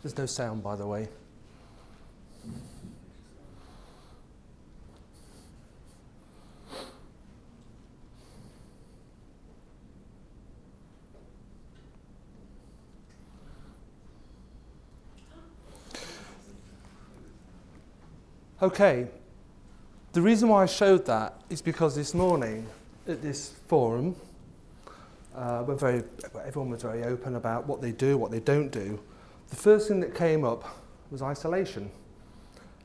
There's no sound, by the way. Okay, the reason why I showed that is because this morning at this forum, everyone was very open about what they do, what they don't do. The first thing that came up was isolation.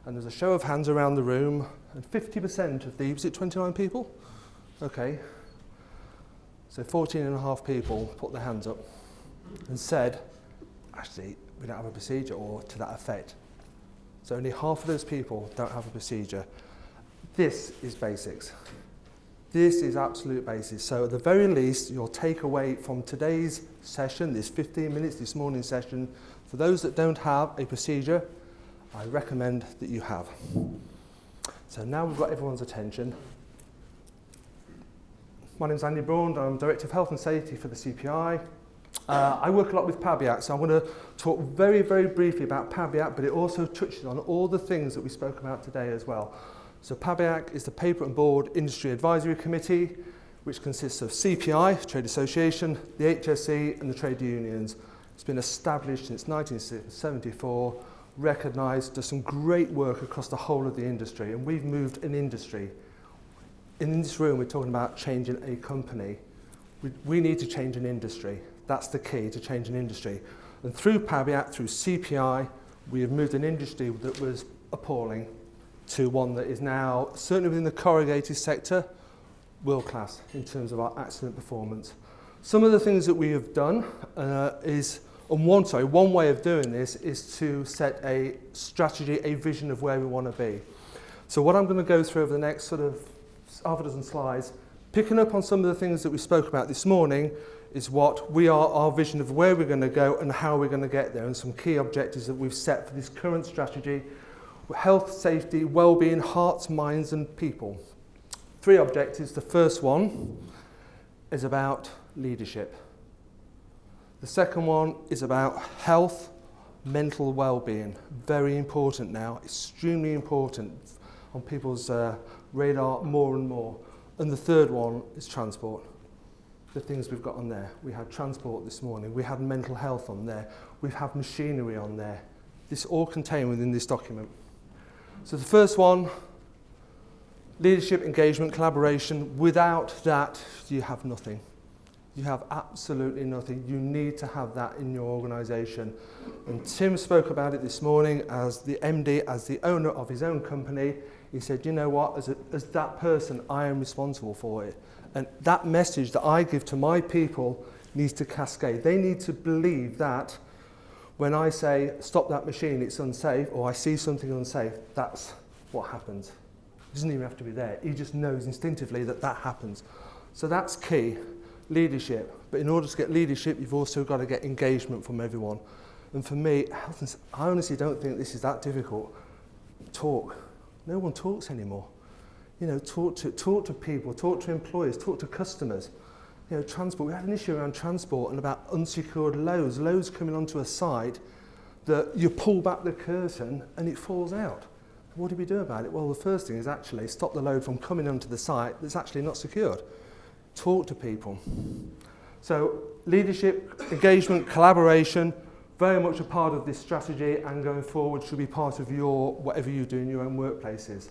And there's a show of hands around the room, and 50% of the, was it 29 people? Okay. So 14.5 people put their hands up and said, actually, we don't have a procedure, or to that effect. So only half of those people don't have a procedure. This is basics. This is absolute basics. So at the very least, your takeaway from today's session, this 15 minutes, this morning session, for those that don't have a procedure, I recommend that you have. So now we've got everyone's attention. My name's Andy Braun, I'm Director of Health and Safety for the CPI. I work a lot with PABIAC, so I'm going to talk very, very briefly about PABIAC, but it also touches on all the things that we spoke about today as well. So PABIAC is the Paper and Board Industry Advisory Committee, which consists of CPI, Trade Association, the HSE and the trade unions. It's been established since 1974, recognised, does some great work across the whole of the industry, and we've moved an industry. In this room, we're talking about changing a company. We need to change an industry. That's the key, to change an industry. And through PABIAC, through CPI, we have moved an industry that was appalling to one that is now, certainly within the corrugated sector, world class in terms of our accident performance. Some of the things that we have done one way of doing this is to set a strategy, a vision of where we want to be. So what I'm going to go through over the next sort of half a dozen slides, picking up on some of the things that we spoke about this morning, is what we are, our vision of where we're going to go and how we're going to get there, and some key objectives that we've set for this current strategy: health, safety, well-being, hearts, minds and people. 3 objectives. The first one is about leadership. The second one is about health, mental well-being. Very important now, extremely important on people's radar more and more. And the third one is transport. The things we've got on there. We had transport this morning, we had mental health on there, we have machinery on there. This all contained within this document. So the first one, leadership, engagement, collaboration. Without that, you have nothing. You have absolutely nothing. You need to have that in your organisation. And Tim spoke about it this morning as the MD, as the owner of his own company. He said, you know what, as that person, I am responsible for it. And that message that I give to my people needs to cascade. They need to believe that when I say, stop that machine, it's unsafe, or I see something unsafe, that's what happens. He doesn't even have to be there. He just knows instinctively that that happens. So that's key, leadership. But in order to get leadership, you've also got to get engagement from everyone. And for me, I honestly don't think this is that difficult. Talk. No one talks anymore. You know, talk to people, talk to employers, talk to customers. You know, transport. We had an issue around transport and about unsecured loads coming onto a site that you pull back the curtain and it falls out. What do we do about it? Well, the first thing is actually stop the load from coming onto the site that's actually not secured. Talk to people. So leadership, engagement, collaboration, very much a part of this strategy, and going forward should be part of your whatever you do in your own workplaces.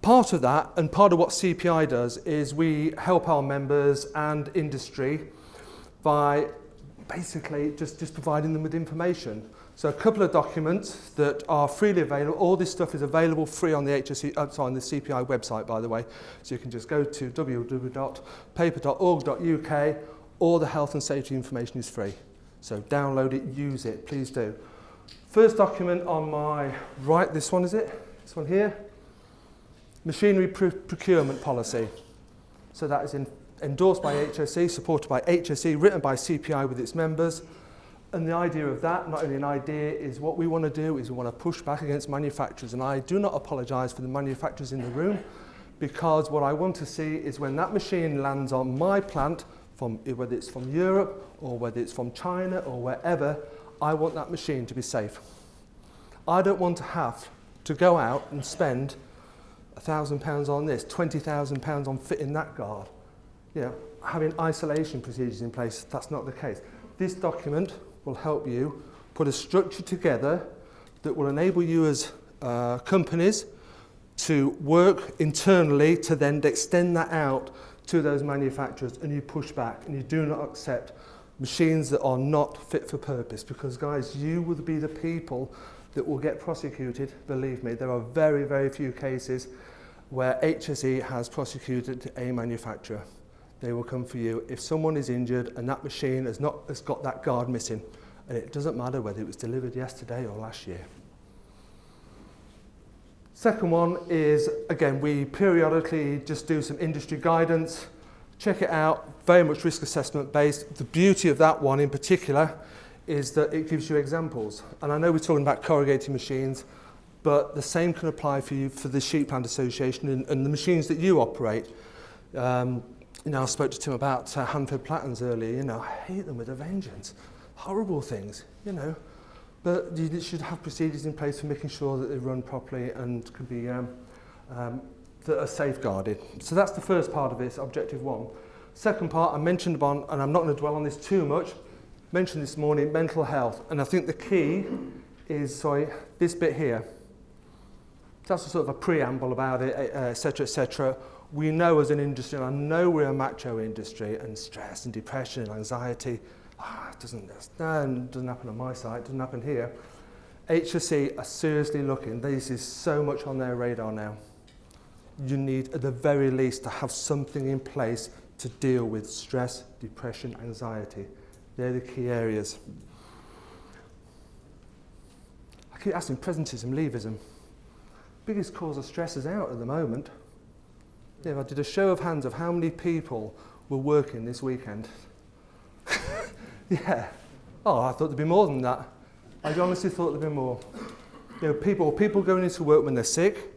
Part of that, and part of what CPI does, is we help our members and industry by basically just providing them with information. So a couple of documents that are freely available. All this stuff is available free on the on the CPI website, by the way. So you can just go to www.paper.org.uk. All the health and safety information is free. So download it, use it, please do. First document on my right, this one is it? This one here. Machinery procurement policy. So that is endorsed by HSE, supported by HSE, written by CPI with its members. And the idea of that, not only an idea, is what we want to do is we want to push back against manufacturers. And I do not apologise for the manufacturers in the room, because what I want to see is when that machine lands on my plant whether it's from Europe or whether it's from China or wherever, I want that machine to be safe. I don't want to have to go out and spend £1,000 on this, £20,000 on fitting that guard. You know, having isolation procedures in place, that's not the case. This document will help you put a structure together that will enable you as companies to work internally to then extend that out to those manufacturers, and you push back and you do not accept machines that are not fit for purpose, because guys, you will be the people that will get prosecuted. Believe me, there are very, very few cases where HSE has prosecuted a manufacturer. They will come for you if someone is injured and that machine has got that guard missing, and it doesn't matter whether it was delivered yesterday or last year. Second one is, again, we periodically just do some industry guidance, check it out, very much risk assessment based. The beauty of that one in particular is that it gives you examples. And I know we're talking about corrugating machines, but the same can apply for you for the Sheep Plant Association and the machines that you operate. You know, I spoke to Tim about hand-fed platens earlier. You know, I hate them with a vengeance. Horrible things, you know. But you should have procedures in place for making sure that they run properly and can be that are safeguarded. So that's the first part of this, objective one. Second part, I mentioned upon, and I'm not going to dwell on this too much, mentioned this morning, mental health. And I think the key is, this bit here. That's a sort of a preamble about it, et cetera, We know as an industry, and I know we're a macho industry, and stress and depression and anxiety, it doesn't happen on my site, it doesn't happen here. HSE are seriously looking. This is so much on their radar now. You need, at the very least, to have something in place to deal with stress, depression, anxiety. They're the key areas. I keep asking presentism, leavism. Biggest cause of stress is out at the moment. Yeah, I did a show of hands of how many people were working this weekend. Yeah. Oh, I thought there'd be more than that. I honestly thought there'd be more. You know, people going into work when they're sick,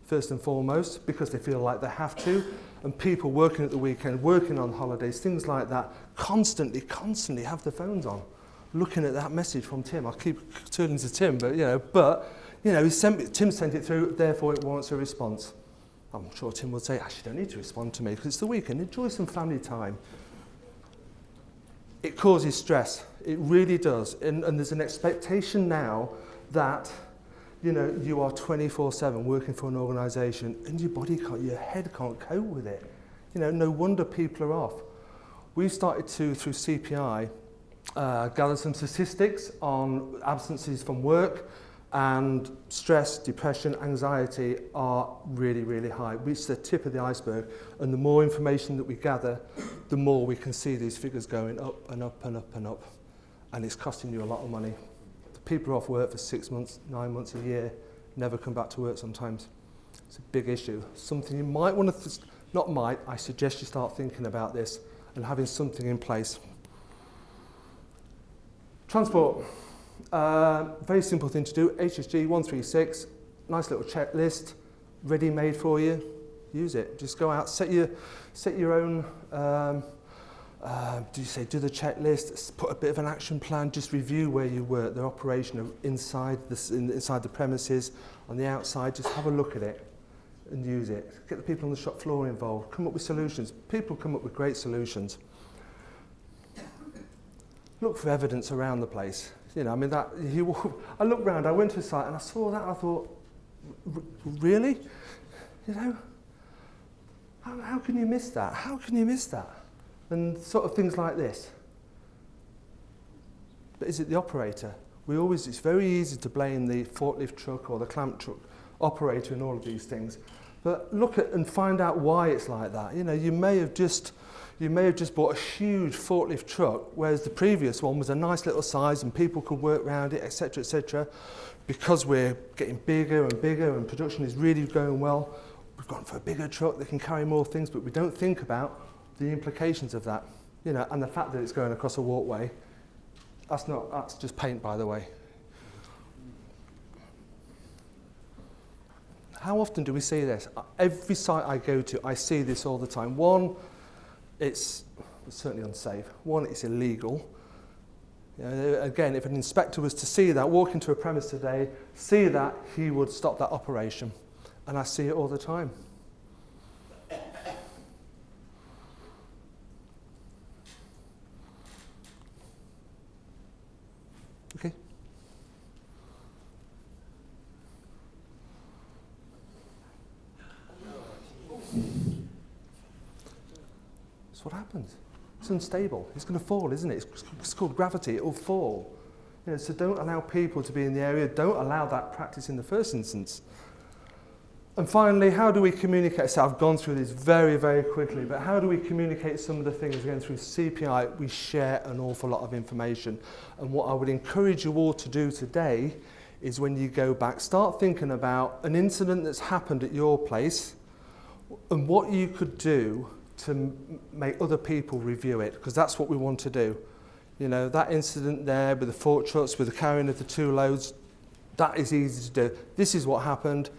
first and foremost, because they feel like they have to, and people working at the weekend, working on holidays, things like that, constantly have their phones on, looking at that message from Tim. I keep turning to Tim, but Tim sent it through, therefore it warrants a response. I'm sure Tim will say, actually, you don't need to respond to me because it's the weekend. Enjoy some family time. It causes stress. It really does. And there's an expectation now that, you know, you are 24/7 working for an organisation and your head can't cope with it. You know, no wonder people are off. We started to, through CPI, gather some statistics on absences from work, and stress, depression, anxiety are really, really high. It's the tip of the iceberg, and the more information that we gather, the more we can see these figures going up and up and up and up, and it's costing you a lot of money. The people are off work for 6 months, 9 months, a year, never come back to work sometimes. It's a big issue. Something you might want to, I suggest you start thinking about this and having something in place. Transport. Very simple thing to do. HSG 136, nice little checklist, ready-made for you. Use it. Just go out, set your own. Do the checklist, put a bit of an action plan. Just review where you work, the operation of inside the premises, on the outside. Just have a look at it and use it. Get the people on the shop floor involved. Come up with solutions. People come up with great solutions. Look for evidence around the place. You know, I mean, I looked round, I went to a site and I saw that, I thought, really? You know, how can you miss that? How can you miss that? And sort of things like this. But is it the operator? It's very easy to blame the forklift truck or the clamp truck operator in all of these things. But look at and find out why it's like that. You know, you may have just bought a huge forklift truck, whereas the previous one was a nice little size and people could work around it, etc., etc. Because we're getting bigger and bigger and production is really going well, we've gone for a bigger truck that can carry more things, but we don't think about the implications of that. You know, and the fact that it's going across a walkway, that's just paint, by the way. How often do we see this? Every site I go to, I see this all the time. One, it's but certainly unsafe. One, it's illegal. You know, again, if an inspector was to see that, walk into a premise today, see that, he would stop that operation. And I see it all the time. Okay. That's what happens. It's unstable. It's going to fall, isn't it? It's called gravity. It will fall. You know, so don't allow people to be in the area. Don't allow that practice in the first instance. And finally, how do we communicate? So I've gone through this very, very quickly, but how do we communicate some of the things? Again, through CPI, we share an awful lot of information. And what I would encourage you all to do today is when you go back, start thinking about an incident that's happened at your place and what you could do to make other people review it, because that's what we want to do. You know, that incident there with the fork trucks, with the carrying of the 2 loads, that is easy to do. This is what happened.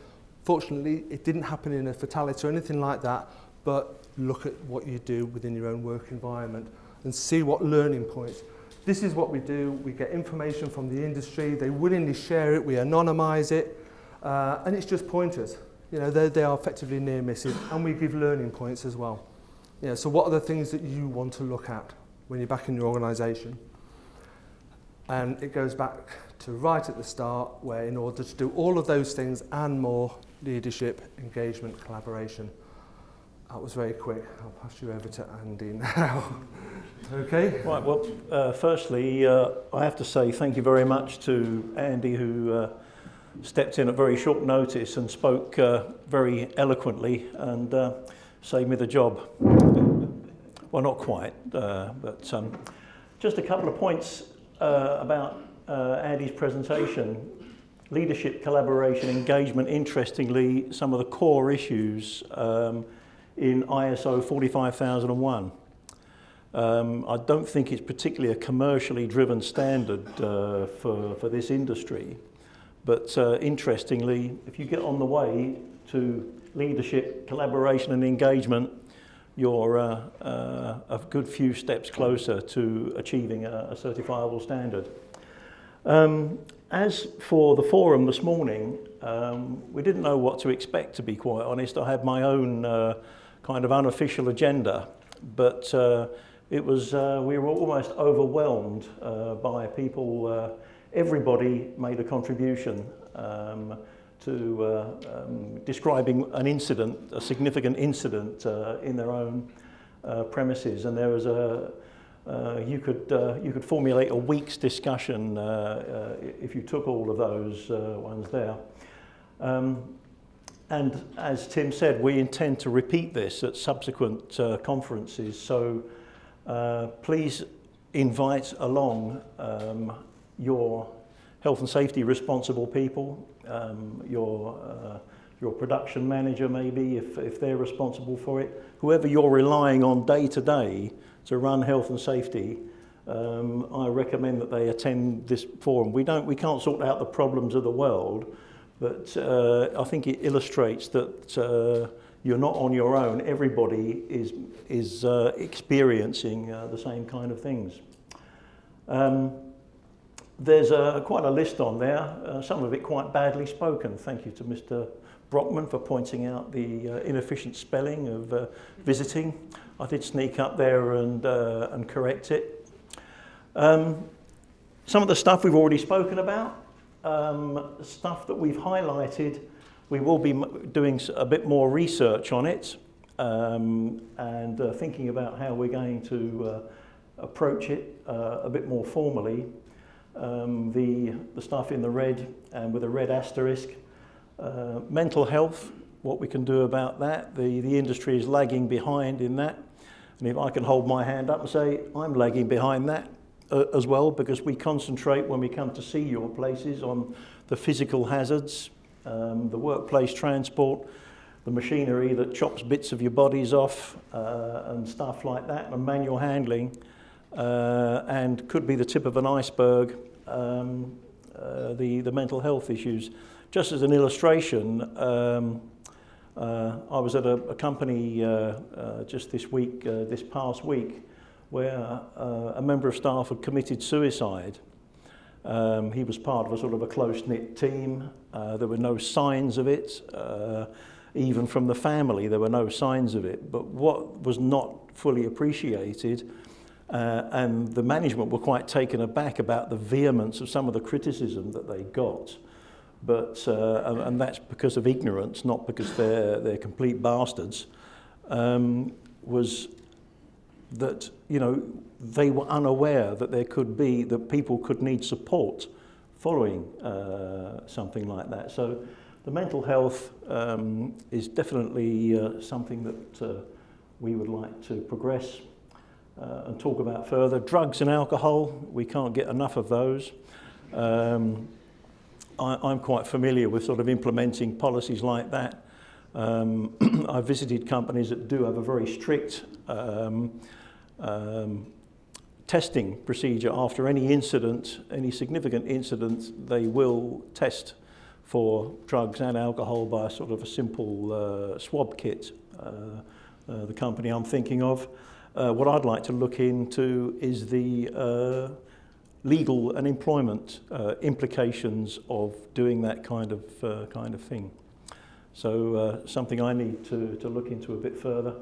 Fortunately, it didn't happen in a fatality or anything like that, but look at what you do within your own work environment and see what learning points. This is what we do. We get information from the industry. They willingly share it. We anonymise it. And it's just pointers. You know, they are effectively near misses, and we give learning points as well. You know, so what are the things that you want to look at when you're back in your organisation? And it goes back to right at the start, where in order to do all of those things and more, leadership, engagement, collaboration. That was very quick. I'll pass you over to Andy now. Okay? Right, well, firstly, I have to say thank you very much to Andy, who stepped in at very short notice and spoke very eloquently and saved me the job. Well, not quite, but just a couple of points about Andy's presentation. Leadership, collaboration, engagement, interestingly, some of the core issues in ISO 45001. I don't think it's particularly a commercially driven standard for this industry, but interestingly, if you get on the way to leadership, collaboration and engagement, you're a good few steps closer to achieving a certifiable standard. As for the forum this morning, we didn't know what to expect, to be quite honest. I had my own kind of unofficial agenda, but it was, we were almost overwhelmed by people. Everybody made a contribution to describing an incident, a significant incident in their own premises, and there was you could formulate a week's discussion if you took all of those ones there. And as Tim said, we intend to repeat this at subsequent conferences, so please invite along your health and safety responsible people, your production manager maybe, if they're responsible for it, whoever you're relying on day to day to run health and safety. I recommend that they attend this forum. We can't sort out the problems of the world, but I think it illustrates that you're not on your own. Everybody is experiencing the same kind of things. There's quite a list on there, some of it quite badly spoken. Thank you to Mr. Brockman for pointing out the inefficient spelling of visiting. I did sneak up there and correct it. Some of the stuff we've already spoken about, stuff that we've highlighted, we will be doing a bit more research on it and thinking about how we're going to approach it a bit more formally. The stuff in the red and with a red asterisk. Mental health, what we can do about that. The industry is lagging behind in that. And if I can hold my hand up and say, I'm lagging behind that as well, because we concentrate when we come to see your places on the physical hazards, the workplace transport, the machinery that chops bits of your bodies off and stuff like that, and manual handling, and could be the tip of an iceberg, the mental health issues. Just as an illustration, I was at a company just this past week, where a member of staff had committed suicide. He was part of a sort of a close-knit team. There were no signs of it. Even from the family, there were no signs of it. But what was not fully appreciated, and the management were quite taken aback about the vehemence of some of the criticism that they got. But and that's because of ignorance, not because they're complete bastards. Was that, you know, they were unaware that that people could need support following something like that. So the mental health is definitely something that we would like to progress and talk about further. Drugs and alcohol, we can't get enough of those. I'm quite familiar with sort of implementing policies like that. I've visited companies that do have a very strict testing procedure. After any incident, any significant incident, they will test for drugs and alcohol by a sort of a simple swab kit. The company I'm thinking of. What I'd like to look into is the legal and employment implications of doing that kind of thing. So something I need to look into a bit further.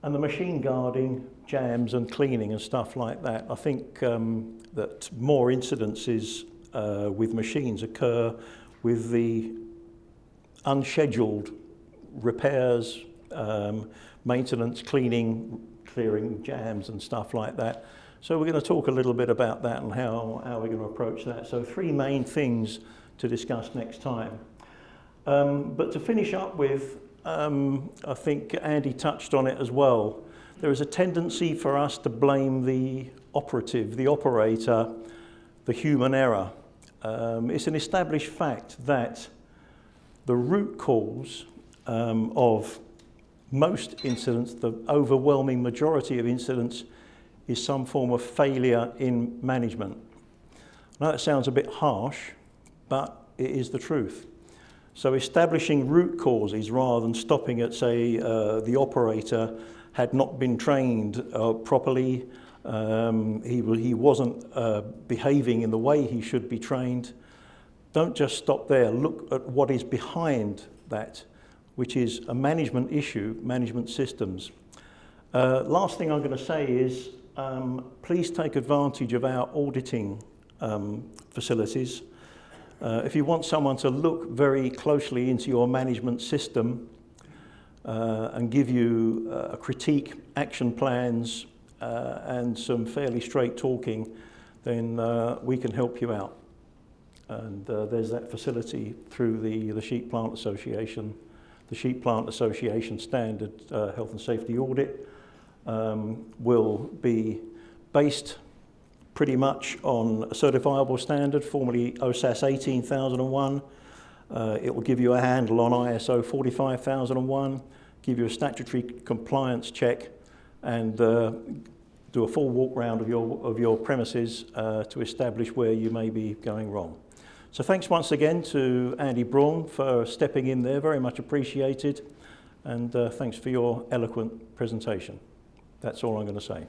And the machine guarding, jams and cleaning and stuff like that. I think that more incidences with machines occur with the unscheduled repairs, maintenance, cleaning, clearing jams and stuff like that. So we're going to talk a little bit about that and how we're going to approach that. So 3 main things to discuss next time. But to finish up with, I think Andy touched on it as well. There is a tendency for us to blame the operative, the operator, the human error. It's an established fact that the root cause of most incidents, the overwhelming majority of incidents, is some form of failure in management. Now that sounds a bit harsh, but it is the truth. So establishing root causes rather than stopping at, say, the operator had not been trained properly, he wasn't behaving in the way he should be trained. Don't just stop there. Look at what is behind that, which is a management issue, management systems. Last thing I'm going to say is please take advantage of our auditing facilities. If you want someone to look very closely into your management system and give you a critique, action plans, and some fairly straight talking, then we can help you out. And there's that facility through the Sheep Plant Association. The Sheep Plant Association standard health and safety audit will be based pretty much on a certifiable standard, formerly OSAS 18001. It will give you a handle on ISO 45001, give you a statutory compliance check, and do a full walk round of your premises to establish where you may be going wrong. So thanks once again to Andy Braun for stepping in there, very much appreciated, and thanks for your eloquent presentation. That's all I'm going to say.